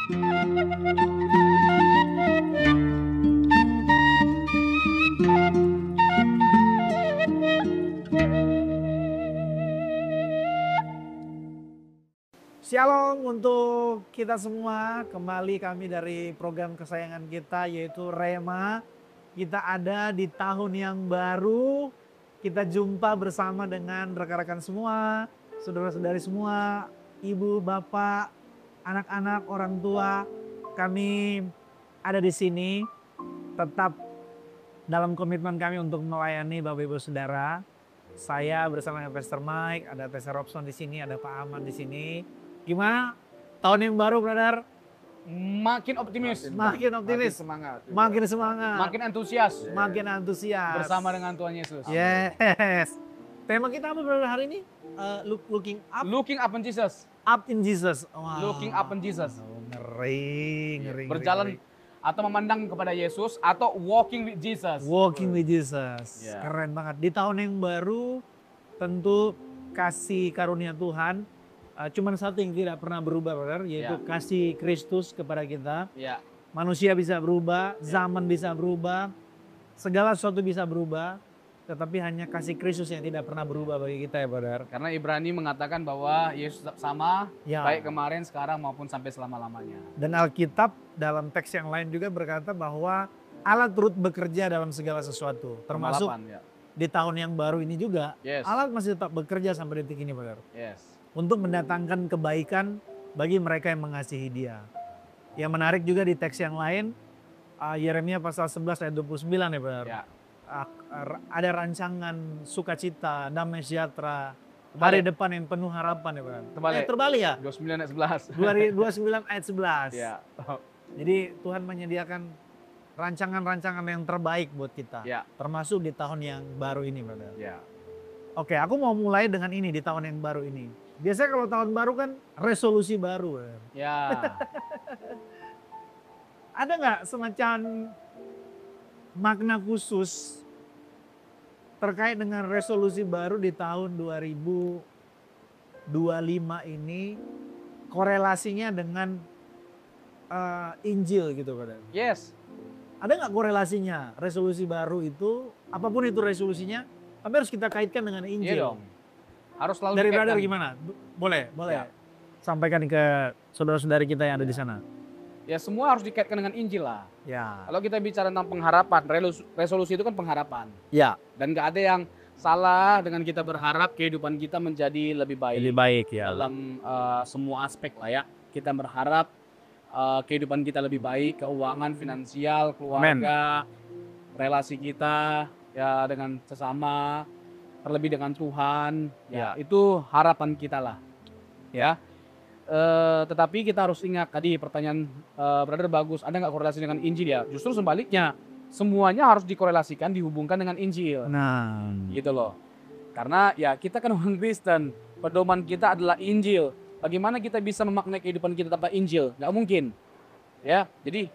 Shalom untuk kita semua, kembali kami dari program kesayangan kita yaitu Rema. Kita ada di tahun yang baru, kita jumpa bersama dengan rekan-rekan semua, saudara-saudari semua, ibu, bapak, anak-anak, orang tua. Kami ada di sini tetap dalam komitmen kami untuk melayani Bapak Ibu Saudara. Saya bersama Pastor Mike, ada Pastor Robson di sini, ada Pak Ahmad di sini. Gimana tahun yang baru, brother? Makin optimis, Makin optimis, semangat. makin semangat, makin antusias makin antusias. bersama dengan Tuhan Yesus. Yes. Tema kita apa, brother, hari ini? Looking up, Looking up in Jesus, up in Jesus. Wow. looking up in Jesus. Ngeri. Berjalan atau memandang kepada Yesus atau walking with Jesus. Walking with Jesus. Yeah. Keren banget. Di tahun yang baru tentu kasih karunia Tuhan cuman satu yang tidak pernah berubah, brother, yaitu kasih Kristus kepada kita. Ya. Manusia bisa berubah, zaman bisa berubah, segala sesuatu bisa berubah, tetapi hanya kasih Kristus yang tidak pernah berubah bagi kita, ya, brother. Karena Ibrani mengatakan bahwa Yesus tetap sama, Ya. baik kemarin, sekarang maupun sampai selama-lamanya. Dan Alkitab dalam teks yang lain juga berkata bahwa Allah turut bekerja dalam segala sesuatu, termasuk 8, ya. di tahun yang baru ini juga. Yes. Allah masih tetap bekerja sampai detik ini, brother, Yes. untuk mendatangkan kebaikan bagi mereka yang mengasihi Dia. Yang menarik juga di teks yang lain, Yeremia pasal 11 ayat 29, ya, brother. Ya. Ada rancangan sukacita, damai sejahtera, Terbalik. hari depan yang penuh harapan, ya, brother. Terbalik. Terbalik ya? 29 ayat 11. 29 ayat 11. Ya. Jadi Tuhan menyediakan rancangan-rancangan yang terbaik buat kita. Ya. Termasuk di tahun yang baru ini, brother. Ya. Oke, aku mau mulai dengan ini di tahun yang baru ini. Biasanya kalau tahun baru kan resolusi baru, brother. Ya. Ada nggak semacam makna khusus terkait dengan resolusi baru di tahun 2025 ini, korelasinya dengan Injil gitu, brother? Yes. Ada nggak korelasinya resolusi baru itu, apapun itu resolusinya, tapi harus kita kaitkan dengan Injil. Iya dong. Harus selalu Dari dikaitkan. brother gimana? Boleh. Ya. Sampaikan ke saudara-saudari kita yang ada di sana. Ya, semua harus dikaitkan dengan Injil lah. Ya. Kalau kita bicara tentang pengharapan, resolusi itu kan pengharapan. Ya. Dan nggak ada yang salah dengan kita berharap kehidupan kita menjadi lebih baik. Lebih baik ya. Dalam semua aspek lah ya. Kita berharap kehidupan kita lebih baik, keuangan, finansial, keluarga, relasi kita ya dengan sesama, terlebih dengan Tuhan. Ya, itu harapan kita lah. Ya. Tetapi kita harus ingat tadi pertanyaan brother bagus, ada nggak korelasi dengan Injil ya? Justru sebaliknya, semuanya harus dikorelasikan, dihubungkan dengan Injil. Nah. Gitu loh. Karena ya kita kan orang Kristen, pedoman kita adalah Injil. Bagaimana kita bisa memaknai kehidupan kita tanpa Injil? Nggak mungkin. Ya, jadi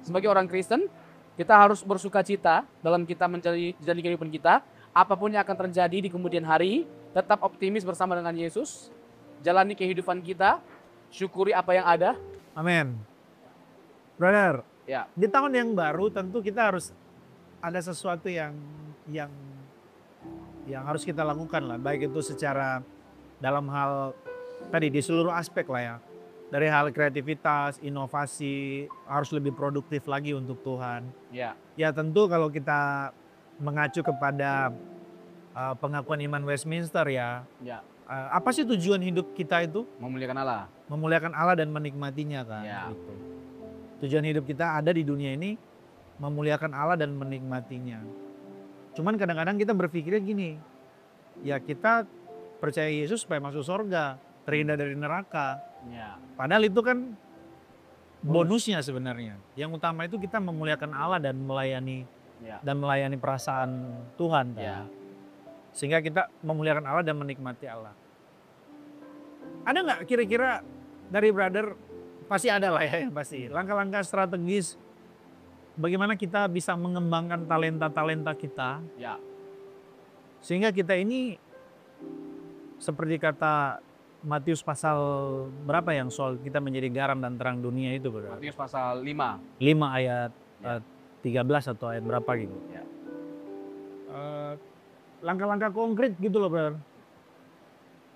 sebagai orang Kristen, kita harus bersuka cita dalam kita menjalani kehidupan kita. Apapun yang akan terjadi di kemudian hari, tetap optimis bersama dengan Yesus. Jalani kehidupan kita, syukuri apa yang ada. Amin. Brother, Ya. di tahun yang baru tentu kita harus ada sesuatu yang harus kita lakukan lah, baik itu secara dalam hal tadi di seluruh aspek lah ya. Dari hal kreativitas, inovasi, harus lebih produktif lagi untuk Tuhan. Ya. Ya tentu kalau kita mengacu kepada pengakuan iman Westminster ya. Ya. Apa sih tujuan hidup kita itu? Memuliakan Allah. Memuliakan Allah dan menikmatinya kan. Ya. Gitu. Tujuan hidup kita ada di dunia ini memuliakan Allah dan menikmatinya. Cuman kadang-kadang kita berpikirnya gini, ya kita percaya Yesus supaya masuk surga, terhindar dari neraka. Ya. Padahal itu kan bonusnya sebenarnya. Yang utama itu kita memuliakan Allah dan melayani perasaan Tuhan kan. Ya. Sehingga kita memuliakan Allah dan menikmati Allah. Ada nggak kira-kira dari brother, pasti ada lah ya, pasti langkah-langkah strategis bagaimana kita bisa mengembangkan talenta-talenta kita, Ya. sehingga kita ini seperti kata Matius pasal berapa yang soal kita menjadi garam dan terang dunia itu, Brother? Matius pasal 5. 5 ayat Ya. 13 atau ayat berapa gitu. Ya. Langkah-langkah konkret gitu loh, Brother.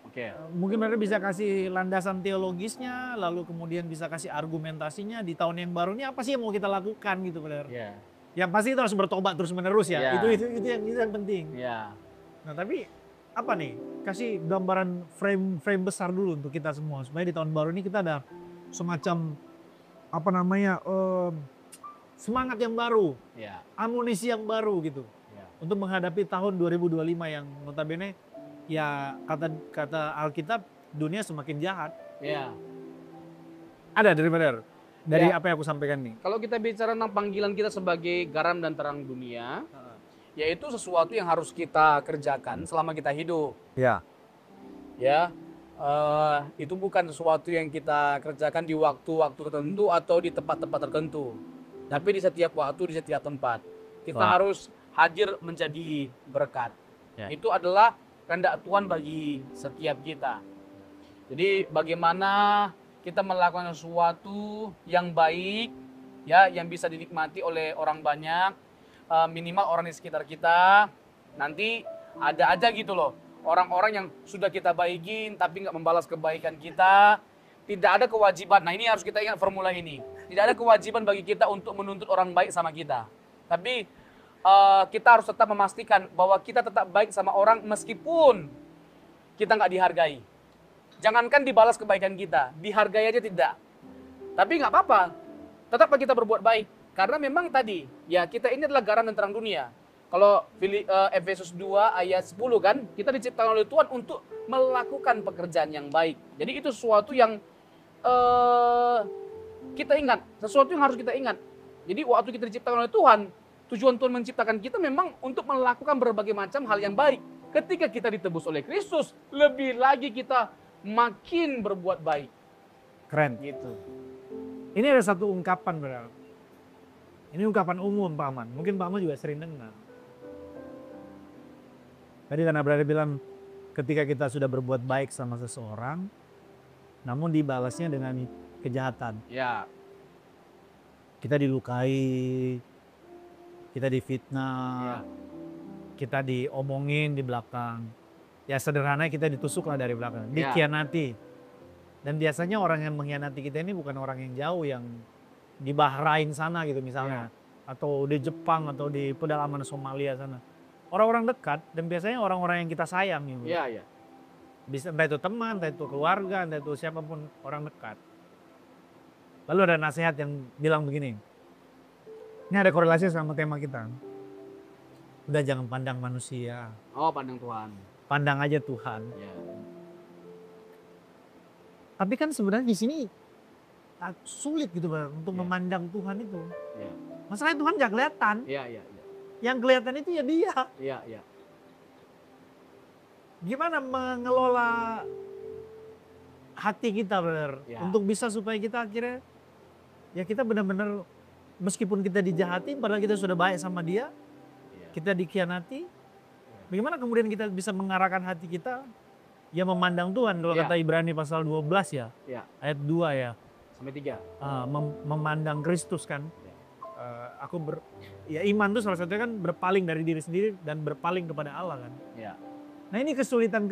Oke. Mungkin Brother bisa kasih landasan teologisnya, lalu kemudian bisa kasih argumentasinya di tahun yang baru ini apa sih yang mau kita lakukan gitu, Brother. Ya. Yang pasti itu harus bertobat terus-menerus ya. Ya. Itu yang penting. Ya. Nah, tapi apa nih? Kasih gambaran frame besar dulu untuk kita semua supaya di tahun baru ini kita ada semacam apa namanya semangat yang baru, Ya. amunisi yang baru gitu Ya. untuk menghadapi tahun 2025 yang notabene ya kata Alkitab dunia semakin jahat. Ya. Ada dari Ya. apa yang aku sampaikan nih. Kalau kita bicara tentang panggilan kita sebagai garam dan terang dunia, yaitu sesuatu yang harus kita kerjakan selama kita hidup. Ya. Ya, itu bukan sesuatu yang kita kerjakan di waktu-waktu tertentu atau di tempat-tempat tertentu, tapi di setiap waktu, di setiap tempat kita Wah. harus hadir menjadi berkat. Ya. Itu adalah kehendak Tuhan bagi setiap kita. Jadi bagaimana kita melakukan sesuatu yang baik, ya, yang bisa dinikmati oleh orang banyak, minimal orang di sekitar kita. Nanti ada aja gitu loh orang-orang yang sudah kita baikin tapi nggak membalas kebaikan kita. Tidak ada kewajiban. Nah, ini harus kita ingat formula ini. Tidak ada kewajiban bagi kita untuk menuntut orang baik sama kita. Tapi kita harus tetap memastikan bahwa kita tetap baik sama orang meskipun kita nggak dihargai. Jangankan dibalas kebaikan kita, dihargai aja tidak. Tapi nggak apa-apa, tetap kita berbuat baik. Karena memang tadi, ya kita ini adalah garam dan terang dunia. Kalau Efesus 2 ayat 10 kan, kita diciptakan oleh Tuhan untuk melakukan pekerjaan yang baik. Jadi itu sesuatu yang kita ingat, sesuatu yang harus kita ingat. Jadi waktu kita diciptakan oleh Tuhan, tujuan Tuhan menciptakan kita memang untuk melakukan berbagai macam hal yang baik. Ketika kita ditebus oleh Kristus, lebih lagi kita makin berbuat baik. Keren. Gitu. Ini ada satu ungkapan, Brother. Ini ungkapan umum, Pak Aman. Mungkin Pak Aman juga sering dengar. Tadi karena Brother bilang ketika kita sudah berbuat baik sama seseorang, namun dibalasnya dengan kejahatan. Ya. Kita dilukai, kita difitnah, Ya. kita diomongin di belakang. Ya sederhananya kita ditusuklah dari belakang, Ya. dikhianati. Dan biasanya orang yang mengkhianati kita ini bukan orang yang jauh, yang di Bahrain sana gitu misalnya. Atau di Jepang atau di pedalaman Somalia sana. Orang-orang dekat dan biasanya orang-orang yang kita sayang gitu. Ya, ya. Bisa entah itu teman, entah itu keluarga, entah itu siapapun orang dekat. Lalu ada nasihat yang bilang begini. Ini ada korelasi sama tema kita. Udah jangan pandang manusia, Oh, pandang Tuhan. pandang aja Tuhan. Ya. Tapi kan sebenarnya di sini sulit gitu Bang, untuk Ya. memandang Tuhan itu. Ya. Masalahnya Tuhan nggak kelihatan. Ya, ya, ya. Yang kelihatan itu ya Dia. Ya, ya. Gimana mengelola hati kita benar Ya. untuk bisa supaya kita akhirnya ya kita benar-benar meskipun kita dijahati padahal kita sudah baik sama Dia, Ya. kita dikhianati. Bagaimana kemudian kita bisa mengarahkan hati kita ya memandang Tuhan. Kalau Ya. kata Ibrani pasal 12 ya, Ya. ayat 2 ya. Sampai 3. Memandang Kristus kan. Ya. Ya iman itu salah satunya kan berpaling dari diri sendiri dan berpaling kepada Allah kan. Ya. Nah ini kesulitan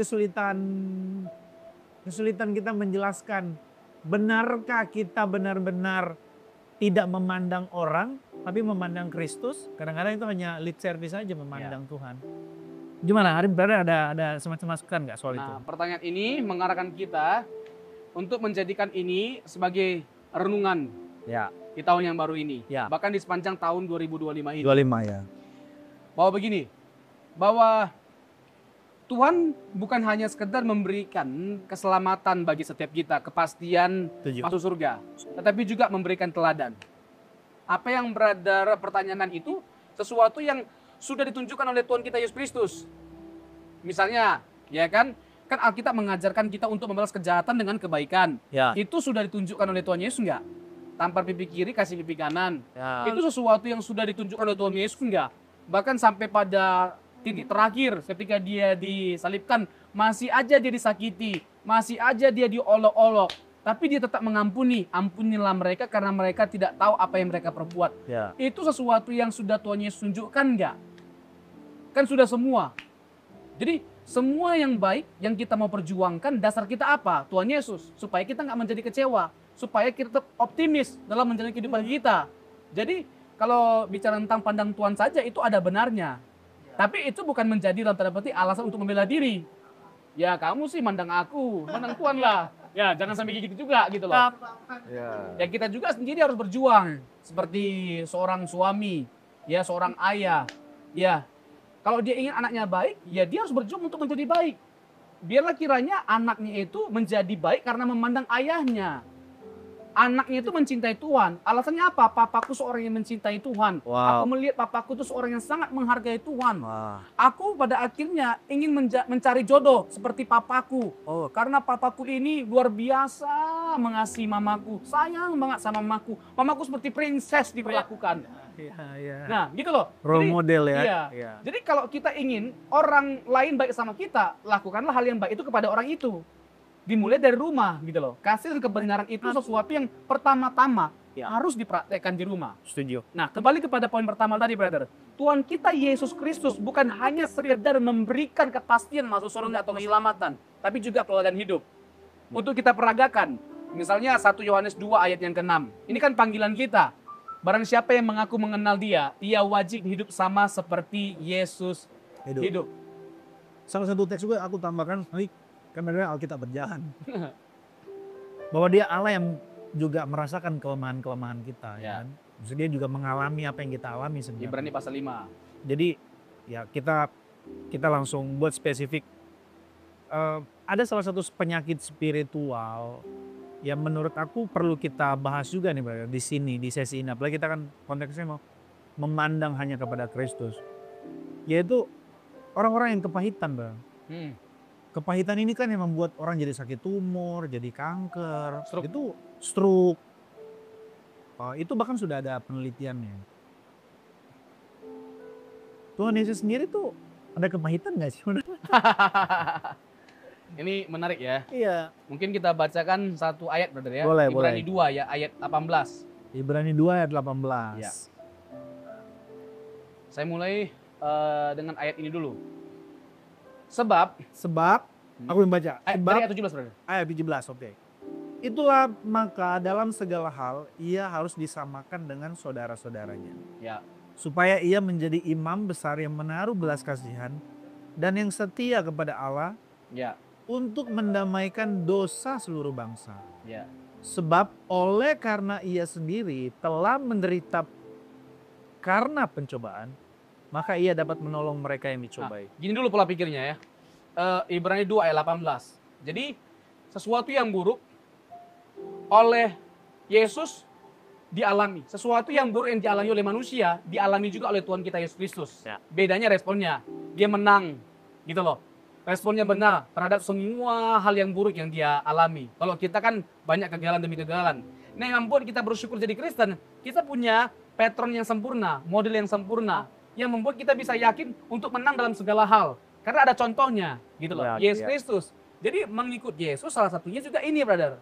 kita menjelaskan benarkah kita benar-benar tidak memandang orang tapi memandang Kristus. Kadang-kadang itu hanya lip service saja memandang Tuhan. Gimana Arif, ada semacam masukan nggak soal itu? Nah, pertanyaan ini mengarahkan kita untuk menjadikan ini sebagai renungan Ya, di tahun yang baru ini. Ya. Bahkan di sepanjang tahun 2025 ini. 25 ya. Bahwa begini, bahwa Tuhan bukan hanya sekedar memberikan keselamatan bagi setiap kita, kepastian Setuju. masuk surga, tetapi juga memberikan teladan. Apa yang berada pertanyaan itu sesuatu yang sudah ditunjukkan oleh Tuhan kita Yesus Kristus. Misalnya, ya kan Alkitab mengajarkan kita untuk membalas kejahatan dengan kebaikan. Ya. Itu sudah ditunjukkan oleh Tuhan Yesus enggak? Tampar pipi kiri, kasih pipi kanan. Ya. Itu sesuatu yang sudah ditunjukkan oleh Tuhan Yesus enggak? Bahkan sampai pada titik terakhir ketika dia disalibkan, masih aja dia disakiti, masih aja dia diolok-olok, tapi dia tetap mengampuni. Ampunilah mereka karena mereka tidak tahu apa yang mereka perbuat. Ya. Itu sesuatu yang sudah Tuhan Yesus tunjukkan nggak? Kan sudah semua. Jadi semua yang baik yang kita mau perjuangkan, dasar kita apa? Tuhan Yesus. Supaya kita nggak menjadi kecewa. Supaya kita tetap optimis dalam menjalani kehidupan kita. Jadi kalau bicara tentang pandang Tuhan saja itu ada benarnya. Tapi itu bukan menjadi dalam tanda petik alasan untuk membela diri. Ya kamu sih mandang aku, mandang Tuhan lah. Ya jangan sampai gitu juga gitu loh. Ya kita juga sendiri harus berjuang. Seperti seorang suami, ya seorang ayah. Ya kalau dia ingin anaknya baik, ya dia harus berjuang untuk menjadi baik. Biarlah kiranya anaknya itu menjadi baik karena memandang ayahnya. Anaknya itu mencintai Tuhan. Alasannya apa? Papaku seorang yang mencintai Tuhan. Wow. Aku melihat papaku itu seorang yang sangat menghargai Tuhan. Wah. Aku pada akhirnya ingin mencari jodoh seperti papaku. Oh, karena papaku ini luar biasa mengasihi mamaku. Sayang banget sama mamaku. Mamaku seperti princess diperlakukan. Iya. Nah, gitu loh. Role Jadi, model ya. Iya. Iya. Jadi kalau kita ingin orang lain baik sama kita, lakukanlah hal yang baik itu kepada orang itu. Dimulai dari rumah gitu loh. Kasih dan kebenaran itu sesuatu yang pertama-tama harus dipraktekkan di rumah. Setuju. Nah, kembali kepada poin pertama tadi, brother. Tuhan kita Yesus Kristus bukan hanya sekedar memberikan kepastian masuk surga atau keselamatan, tapi juga teladan hidup. Untuk kita peragakan. Misalnya 1 Yohanes 2 ayat yang ke-6. Ini kan panggilan kita. Barang siapa yang mengaku mengenal dia, ia wajib hidup sama seperti Yesus hidup. Salah satu teks juga aku tambahkan, kan ada Alkitab berjalan. Bahwa dia Allah yang juga merasakan kelemahan-kelemahan kita. Ya. Ya kan? Maksudnya dia juga mengalami apa yang kita alami sebenarnya. Ibrani pasal 5. Jadi ya kita langsung buat spesifik. Ada salah satu penyakit spiritual yang menurut aku perlu kita bahas juga nih brother, di sini, di sesi ini. Apalagi kita kan konteksnya mau memandang hanya kepada Kristus. Yaitu orang-orang yang kepahitan bro. Kepahitan ini kan yang membuat orang jadi sakit tumor, jadi kanker, itu stroke. Itu bahkan sudah ada penelitiannya. Tuhan Yesus sendiri tuh ada kepahitan gak sih? Ini menarik ya. Iya. Mungkin kita bacakan satu ayat brother ya. Boleh, Ibrani boleh. 2 ya, ayat 18. Ibrani 2 ayat 18. Ya. Saya mulai dengan ayat ini dulu. Sebab aku membaca. dari ayat 17 brother. Ayat 17, oke. Itulah maka dalam segala hal ia harus disamakan dengan saudara-saudaranya. Ya. Supaya ia menjadi imam besar yang menaruh belas kasihan dan yang setia kepada Allah. Ya. Untuk mendamaikan dosa seluruh bangsa. Ya. Sebab oleh karena ia sendiri telah menderita karena pencobaan, maka ia dapat menolong mereka yang dicobai. Gini dulu pola pikirnya ya. Ibrani 2 ayat 18. Jadi sesuatu yang buruk oleh Yesus dialami. Sesuatu yang buruk yang dialami oleh manusia dialami juga oleh Tuhan kita Yesus Kristus. Ya. Bedanya responnya. Dia menang gitu loh. Responnya benar terhadap semua hal yang buruk yang dia alami. Kalau kita kan banyak kegagalan demi kegagalan. Nah yang membuat kita bersyukur jadi Kristen, kita punya patron yang sempurna, model yang sempurna, yang membuat kita bisa yakin untuk menang dalam segala hal. Karena ada contohnya, gitu loh, Yesus Kristus. Jadi mengikut Yesus salah satunya juga ini, brother.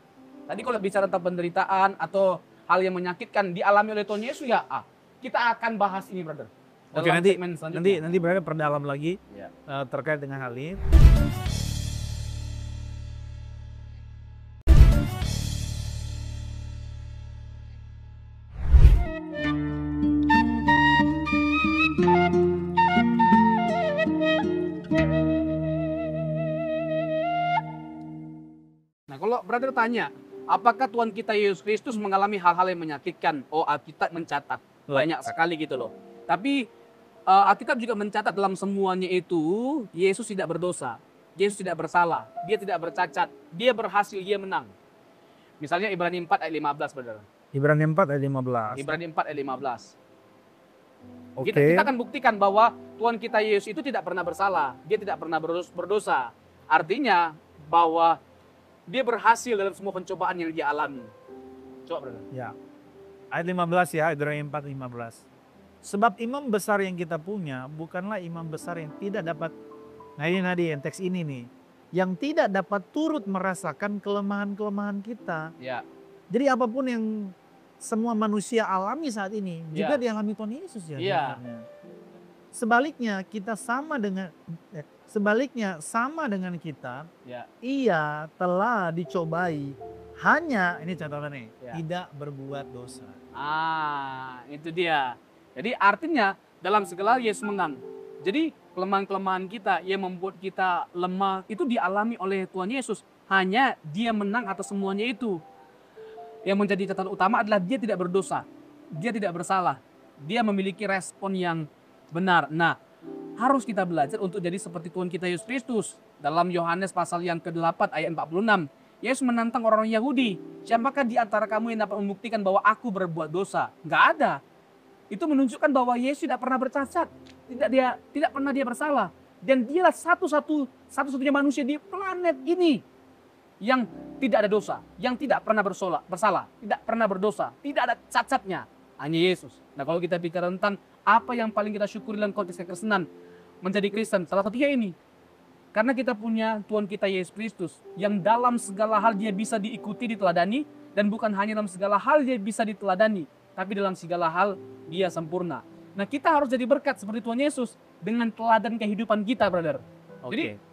Tadi kalau bicara tentang penderitaan atau hal yang menyakitkan dialami oleh Tuhan Yesus ya, kita akan bahas ini, brother. Oke, nanti berarti perdalam lagi terkait dengan hal ini. Nah, kalau brother tanya, apakah Tuhan kita Yesus Kristus mengalami hal-hal yang menyakitkan? Oh, Alkitab mencatat banyak sekali gitu loh. Tapi Alkitab juga mencatat dalam semuanya itu Yesus tidak berdosa, Yesus tidak bersalah, dia tidak bercacat, dia berhasil, dia menang. Misalnya Ibrani 4 ayat 15 brother. Ibrani 4 ayat 15. Ibrani 4 ayat 15. Oke. Kita akan buktikan bahwa Tuhan kita Yesus itu tidak pernah bersalah, dia tidak pernah berdosa. Artinya bahwa dia berhasil dalam semua pencobaan yang dia alami. Coba brother. Ya. Ayat 15 ya, Ibrani 4 15. Sebab imam besar yang kita punya bukanlah imam besar yang tidak dapat. Nah ini teks ini nih. yang tidak dapat turut merasakan kelemahan-kelemahan kita. Ya, Jadi apapun yang semua manusia alami saat ini juga ya, dialami Tuhan Yesus ya iya, sebenarnya. Sebaliknya sama dengan kita, ya, ia telah dicobai, hanya ini catatan nih, ya. tidak berbuat dosa. Itu dia. Jadi artinya dalam segala hal Yesus menang. Jadi kelemahan-kelemahan kita yang membuat kita lemah itu dialami oleh Tuhan Yesus. Hanya dia menang atas semuanya itu. Yang menjadi catatan utama adalah dia tidak berdosa. Dia tidak bersalah. Dia memiliki respon yang benar. Nah, harus kita belajar untuk jadi seperti Tuhan kita Yesus Kristus. Dalam Yohanes pasal yang ke-8 ayat 46. Yesus menantang orang-orang Yahudi. Siapakah di antara kamu yang dapat membuktikan bahwa aku berbuat dosa? Nggak ada. Itu menunjukkan bahwa Yesus tidak pernah bercacat. Tidak pernah dia bersalah. Dan dialah satu-satunya manusia di planet ini yang tidak ada dosa, yang tidak pernah bersalah, tidak pernah berdosa, tidak ada cacatnya. Hanya Yesus. Nah, kalau kita bicara tentang apa yang paling kita syukuri dalam konteks kekristenan, menjadi Kristen, salah satunya ini. Karena kita punya Tuhan kita Yesus Kristus, yang dalam segala hal dia bisa diikuti, diteladani, dan bukan hanya dalam segala hal dia bisa diteladani, tapi dalam segala hal dia sempurna. Nah, kita harus jadi berkat seperti Tuhan Yesus dengan teladan kehidupan kita, brother.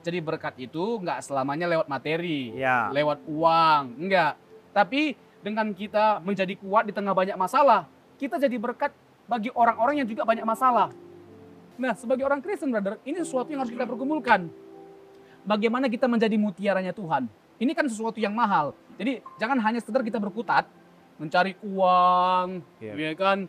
Jadi berkat itu nggak selamanya lewat materi, Ya. lewat uang, enggak. Tapi dengan kita menjadi kuat di tengah banyak masalah, kita jadi berkat bagi orang-orang yang juga banyak masalah. Nah, sebagai orang Kristen, brother, ini sesuatu yang harus kita pergumulkan. Bagaimana kita menjadi mutiaranya Tuhan. Ini kan sesuatu yang mahal. Jadi jangan hanya sekedar kita berkutat, mencari uang, ya kan,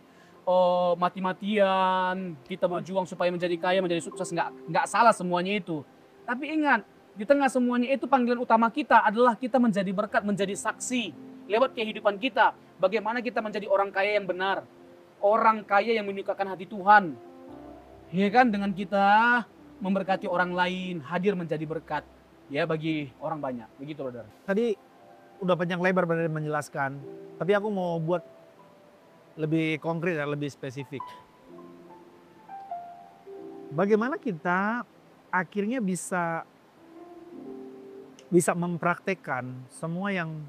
mati-matian, kita berjuang supaya menjadi kaya, menjadi sukses, nggak salah semuanya itu. Tapi ingat, di tengah semuanya itu panggilan utama kita adalah kita menjadi berkat, menjadi saksi lewat kehidupan kita. Bagaimana kita menjadi orang kaya yang benar, orang kaya yang menyukakan hati Tuhan. Ya kan, dengan kita memberkati orang lain, hadir menjadi berkat ya bagi orang banyak. Begitu, brother. Tadi udah panjang lebar benar menjelaskan, tapi aku mau buat lebih konkret dan lebih spesifik. Bagaimana kita akhirnya bisa mempraktekkan semua yang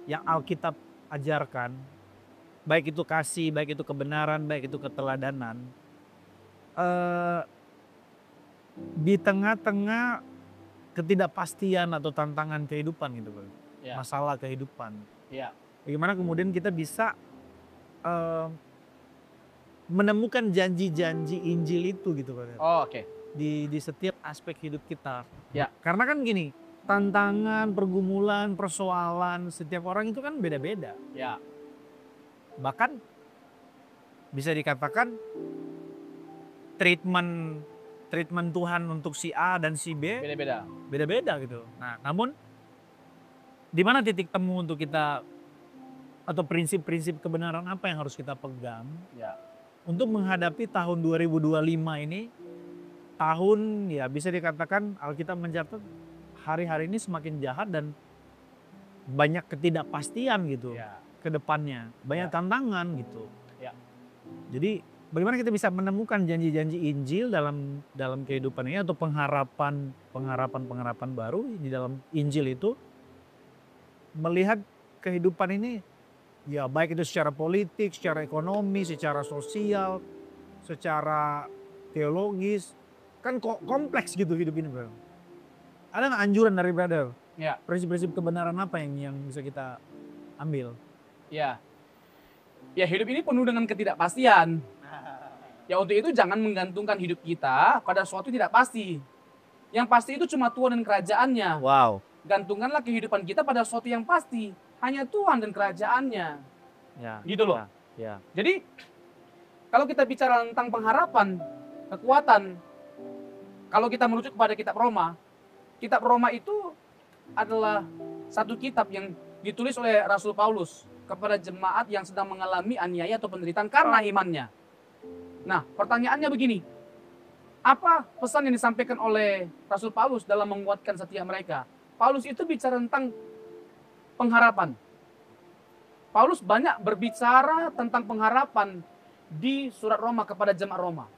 Alkitab ajarkan, baik itu kasih, baik itu kebenaran, baik itu keteladanan, di tengah-tengah ketidakpastian atau tantangan kehidupan gitu, Ya. masalah kehidupan. Ya. Bagaimana kemudian kita bisa menemukan janji-janji Injil itu gitu, Pak. Oke. Di setiap aspek hidup kita. Ya. Karena kan gini, tantangan, pergumulan, persoalan setiap orang itu kan beda-beda. Ya. Bahkan bisa dikatakan treatment Tuhan untuk si A dan si B beda-beda gitu. Nah, namun di mana titik temu untuk kita atau prinsip-prinsip kebenaran apa yang harus kita pegang untuk menghadapi tahun 2025 ini, tahun ya bisa dikatakan Alkitab mencatat hari-hari ini semakin jahat dan banyak ketidakpastian gitu ke depannya, banyak tantangan gitu. Jadi bagaimana kita bisa menemukan janji-janji Injil dalam kehidupan ini atau pengharapan baru di dalam Injil itu, melihat kehidupan ini ya baik itu secara politik, secara ekonomi, secara sosial, secara teologis, kan kok kompleks gitu hidup ini, bro. Ada nggak anjuran dari brother? Ya. Prinsip-prinsip kebenaran apa yang bisa kita ambil? Ya. Ya, hidup ini penuh dengan ketidakpastian. Ya, untuk itu jangan menggantungkan hidup kita pada sesuatu tidak pasti. Yang pasti itu cuma Tuhan dan kerajaannya. Wow. Gantungkanlah kehidupan kita pada sesuatu yang pasti. Hanya Tuhan dan kerajaannya. Ya. Gitu loh. Ya. Jadi kalau kita bicara tentang pengharapan, kekuatan, kalau kita merujuk kepada kitab Roma itu adalah satu kitab yang ditulis oleh Rasul Paulus kepada jemaat yang sedang mengalami aniaya atau penderitaan karena imannya. Nah, pertanyaannya begini, apa pesan yang disampaikan oleh Rasul Paulus dalam menguatkan setiap mereka? Paulus itu bicara tentang pengharapan. Paulus banyak berbicara tentang pengharapan di surat Roma kepada jemaat Roma.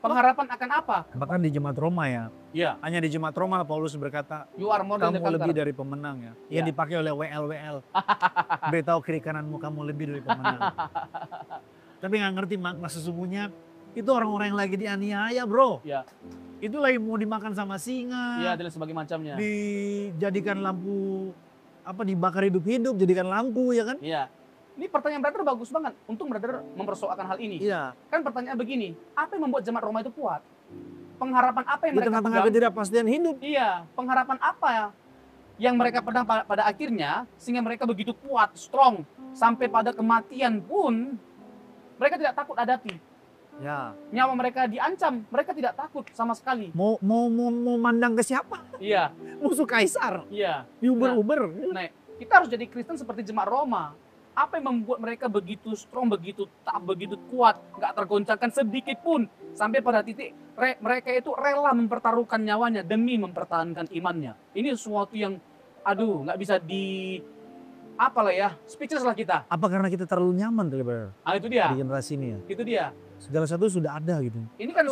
Pengharapan akan apa? Bahkan di jemaat Roma ya. Iya. Hanya di jemaat Roma Paulus berkata, You are more than the kamu lebih conqueror. dari pemenang ya. Ya. Yang dipakai oleh WL. Beritahu kiri kananmu kamu lebih dari pemenang. Tapi nggak ngerti makna sesungguhnya. Itu orang-orang yang lagi dianiaya bro. Ya. Itu lagi mau dimakan sama singa. Iya, dan sebagainya macamnya. Dijadikan lampu, dibakar hidup-hidup, jadikan lampu ya kan. Iya. Ini pertanyaan brother bagus banget. Untung brother mempersoalkan hal ini. Iya. Kan pertanyaan begini, apa yang membuat jemaat Roma itu kuat? Pengharapan apa yang Di mereka tengah-tengah pegang? ketidakpastian hidup. Iya, pengharapan apa ya yang mereka pegang pada akhirnya sehingga mereka begitu kuat, strong sampai pada kematian pun mereka tidak takut hadapi. Ya. Nyawa mereka diancam, mereka tidak takut sama sekali. Mau mandang ke siapa? Iya, Musuh kaisar. iya. Uber. Nah, kita harus jadi Kristen seperti jemaat Roma. Apa yang membuat mereka begitu strong, begitu kuat, nggak tergoncangkan sedikit pun sampai pada titik mereka itu rela mempertaruhkan nyawanya demi mempertahankan imannya. Ini sesuatu yang, nggak bisa speechless lah kita. Apa karena kita terlalu nyaman kali brother? Itu dia. Di generasi ini ya. Itu dia. Segala sesuatu sudah ada gitu. Ini kan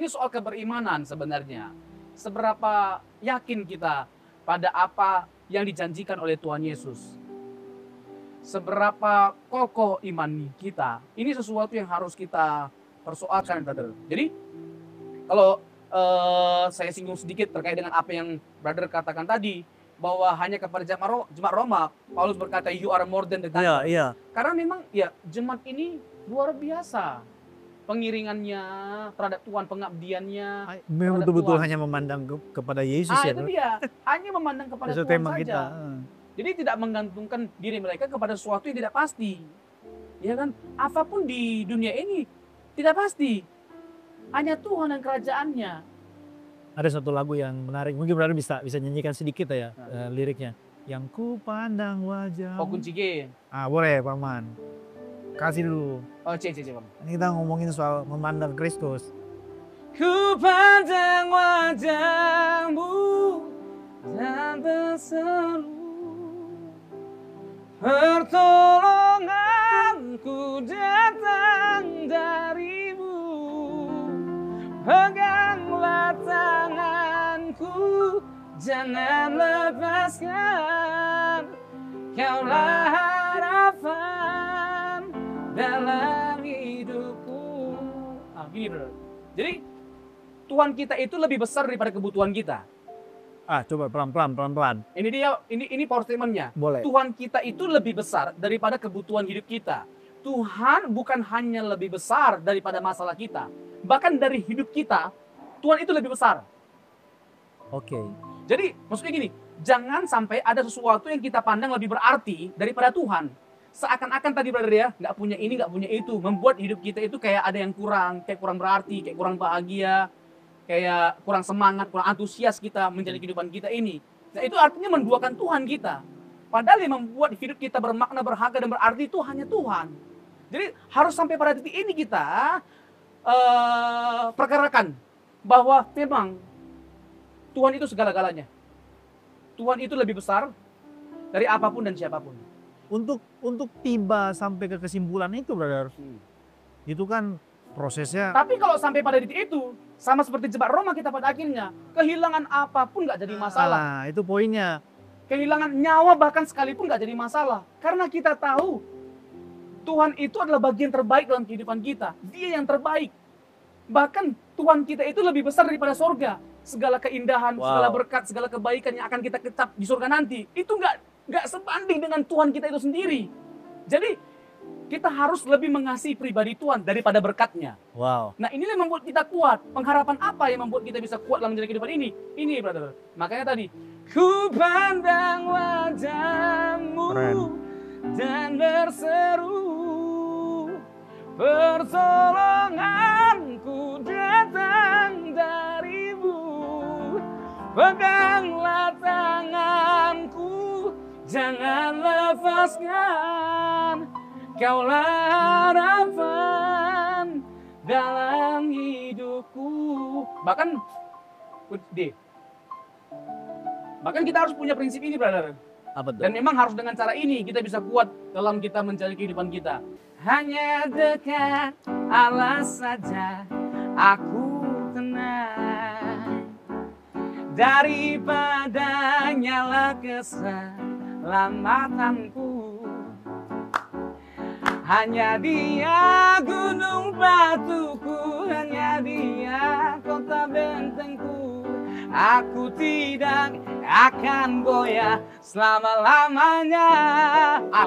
soal keberimanan sebenarnya. Seberapa yakin kita pada apa yang dijanjikan oleh Tuhan Yesus? Seberapa kokoh iman kita? Ini sesuatu yang harus kita persoalkan, brother. Jadi kalau saya singgung sedikit terkait dengan apa yang brother katakan tadi, bahwa hanya kepada jemaat Roma, Paulus berkata, you are more than the conqueror. Iya. Karena memang ya jemaat ini luar biasa. Pengiringannya terhadap Tuhan, pengabdiannya. Memang terhadap betul-betul Tuhan. hanya memandang kepada Yesus ya. Itu dia. Hanya memandang kepada Itu Tuhan tema saja. kita. Jadi tidak menggantungkan diri mereka kepada sesuatu yang tidak pasti. Ya kan? Apapun di dunia ini tidak pasti. Hanya Tuhan dan kerajaannya. Ada satu lagu yang menarik, mungkin brother bisa nyanyikan sedikit ya liriknya. Yang ku pandang wajah. Oh, kunci G. Boleh Paman. Kasih dulu. Oh, C, Bang. Ini kita ngomongin soal memandang Kristus. Ku pandang wajahmu dan berseru, pertolonganku datang darimu. Peganglah tanganku, jangan lepaskan. Kaulah harapan dalam hidupku. Gini bro. Jadi Tuhan kita itu lebih besar daripada kebutuhan kita. Coba pelan-pelan. Ini power statement-nya. Boleh. Tuhan kita itu lebih besar daripada kebutuhan hidup kita. Tuhan bukan hanya lebih besar daripada masalah kita. Bahkan dari hidup kita, Tuhan itu lebih besar. Oke. Jadi maksudnya gini, jangan sampai ada sesuatu yang kita pandang lebih berarti daripada Tuhan. Seakan-akan tadi brother ya, nggak punya ini, nggak punya itu. Membuat hidup kita itu kayak ada yang kurang, kayak kurang berarti, kayak kurang bahagia, kayak kurang semangat, kurang antusias kita menjalani kehidupan kita ini. Nah itu artinya menduakan Tuhan kita. Padahal yang membuat hidup kita bermakna, berharga, dan berarti itu hanya Tuhan. Jadi harus sampai pada titik ini kita perkarakan bahwa memang Tuhan itu segala-galanya. Tuhan itu lebih besar dari apapun dan siapapun. Untuk tiba sampai ke kesimpulan itu, brother, itu kan prosesnya. Tapi kalau sampai pada titik itu, sama seperti jemaat Roma kita pada akhirnya, kehilangan apapun nggak jadi masalah. Itu poinnya. Kehilangan nyawa bahkan sekalipun nggak jadi masalah. Karena kita tahu Tuhan itu adalah bagian terbaik dalam kehidupan kita. Dia yang terbaik. Bahkan Tuhan kita itu lebih besar daripada sorga. Segala keindahan, segala berkat, segala kebaikan yang akan kita kecap di surga nanti. Itu nggak sebanding dengan Tuhan kita itu sendiri. Jadi kita harus lebih mengasihi pribadi Tuhan daripada berkatnya. Wow. Nah inilah yang membuat kita kuat. Pengharapan apa yang membuat kita bisa kuat dalam menjalani kehidupan ini? Ini brother. Makanya tadi, ku pandang wajahmu dan berseru, pertolonganku datang darimu. Peganglah tanganku, jangan lepaskan. Kaulah harapan dalam hidupku. Bahkan kita harus punya prinsip ini, brother. Apa tuh? Dan memang harus dengan cara ini kita bisa kuat dalam kita menjalani kehidupan kita. Hanya dekat Allah saja aku daripada nyala keselamatanku. Hanya Dia gunung batuku, hanya Dia kota bentengku. Aku tidak akan goyah selama-lamanya.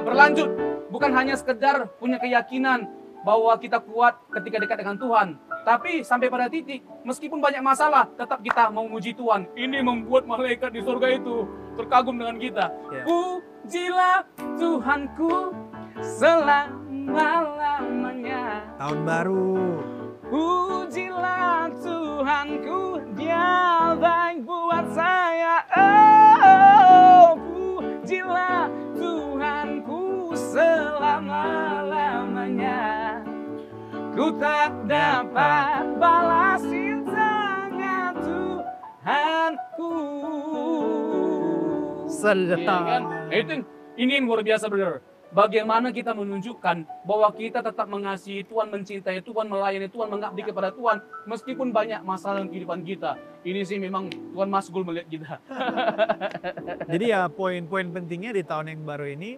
Berlanjut, bukan hanya sekedar punya keyakinan bahwa kita kuat ketika dekat dengan Tuhan, tapi sampai pada titik meskipun banyak masalah tetap kita mau memuji Tuhan. Ini membuat malaikat di surga itu terkagum dengan kita. Pujilah Tuhanku selama-lamanya. Tahun baru. Pujilah Tuhanku, Dia baik buat saya. Oh, pujilah Tuhanku selama-lamanya. Ku tak dapat balas cintanya Tuhanku. Sedap. Iya kan? Ini yang luar biasa, brother. Bagaimana kita menunjukkan bahwa kita tetap mengasihi Tuhan, mencintai Tuhan, melayani Tuhan, mengabdi kepada Tuhan, meskipun banyak masalah dalam kehidupan kita. Ini sih memang Tuhan masgul melihat kita. Jadi ya poin-poin pentingnya di tahun yang baru ini,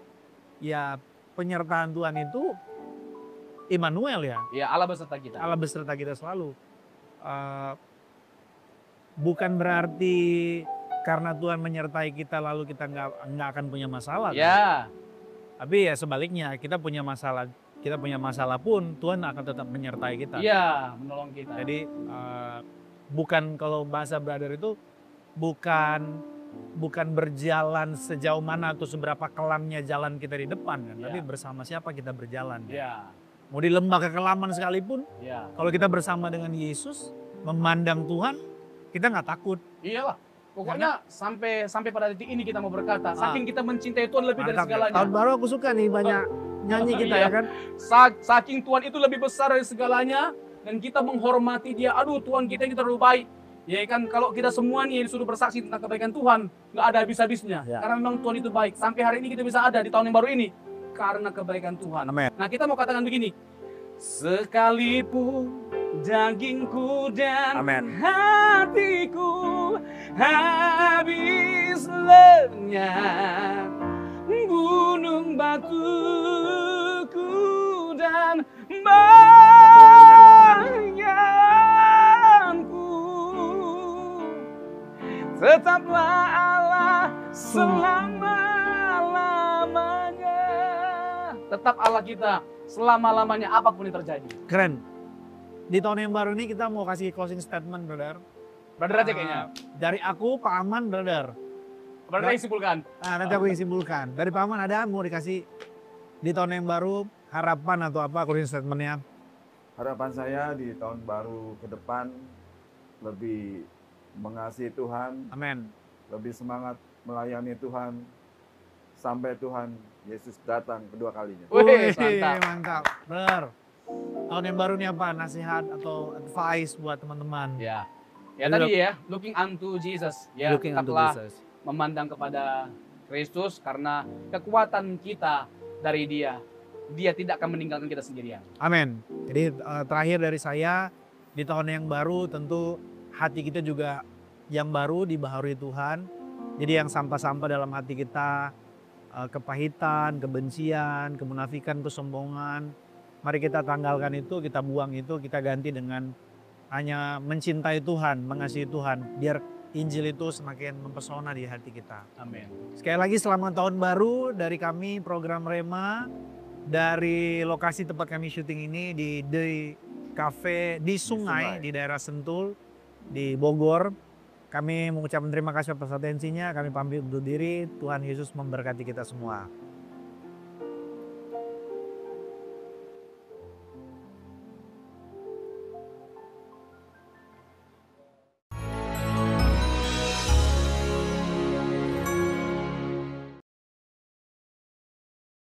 ya penyertaan Tuhan itu Immanuel ya. Ya, Allah beserta kita. Allah beserta kita selalu. Bukan berarti karena Tuhan menyertai kita lalu kita nggak akan punya masalah. Ya. Kan? Tapi ya sebaliknya, kita punya masalah pun Tuhan akan tetap menyertai kita. Iya, menolong kita. Jadi bukan, kalau bahasa brother itu bukan berjalan sejauh mana atau seberapa kelamnya jalan kita di depan kan, tapi bersama siapa kita berjalan. Iya. Mau di lembah kekelaman sekalipun, Iya. kalau kita bersama dengan Yesus, memandang Tuhan, kita nggak takut. Iyalah. Pokoknya sampai pada titik ini kita mau berkata, saking kita mencintai Tuhan lebih dari segalanya. Tahun baru aku suka nih banyak nyanyi kita ya kan. Saking Tuhan itu lebih besar dari segalanya dan kita menghormati Dia. Aduh, Tuhan kita ini terlalu baik. Ya kan, kalau kita semua nih disuruh bersaksi tentang kebaikan Tuhan, nggak ada habis-habisnya. Ya. Karena memang Tuhan itu baik. Sampai hari ini kita bisa ada di tahun yang baru ini karena kebaikan Tuhan. Amen. Nah, kita mau katakan begini. Sekalipun dagingku dan hatiku habis lenyap, gunung batuku dan bayanganku, tetaplah Allah selama-lamanya. Tetap Allah kita selama-lamanya apapun yang terjadi. Keren. Di tahun yang baru ini kita mau kasih closing statement, brother. Brother aja kayaknya. Dari aku, Pak Aman, brother. Brother yang simpulkan. Nah, nanti aku yang simpulkan. Dari Pak Aman ada mau dikasih di tahun yang baru harapan atau apa closing statementnya? Harapan saya di tahun baru ke depan lebih mengasihi Tuhan, Amin. lebih semangat melayani Tuhan sampai Tuhan Yesus datang kedua kalinya. Wih, mantap. Brother. Tahun yang baru ini apa? Nasihat atau advice buat teman-teman? Ya. Ya tadi ya, looking unto Jesus. Ya, Looking unto tetaplah Jesus. memandang kepada Kristus karena kekuatan kita dari Dia. Dia tidak akan meninggalkan kita sendirian. Amin. Jadi terakhir dari saya, di tahun yang baru tentu hati kita juga yang baru dibaharui Tuhan. Jadi yang sampah-sampah dalam hati kita, kepahitan, kebencian, kemunafikan, kesombongan, mari kita tanggalkan itu, kita buang itu, kita ganti dengan hanya mencintai Tuhan, mengasihi Tuhan, biar Injil itu semakin mempesona di hati kita. Amin. Sekali lagi selamat tahun baru dari kami program Rema, dari lokasi tempat kami syuting ini di The Cafe di Sungai, di daerah Sentul, di Bogor. Kami mengucapkan terima kasih atas atensinya, kami pamit undur diri, Tuhan Yesus memberkati kita semua.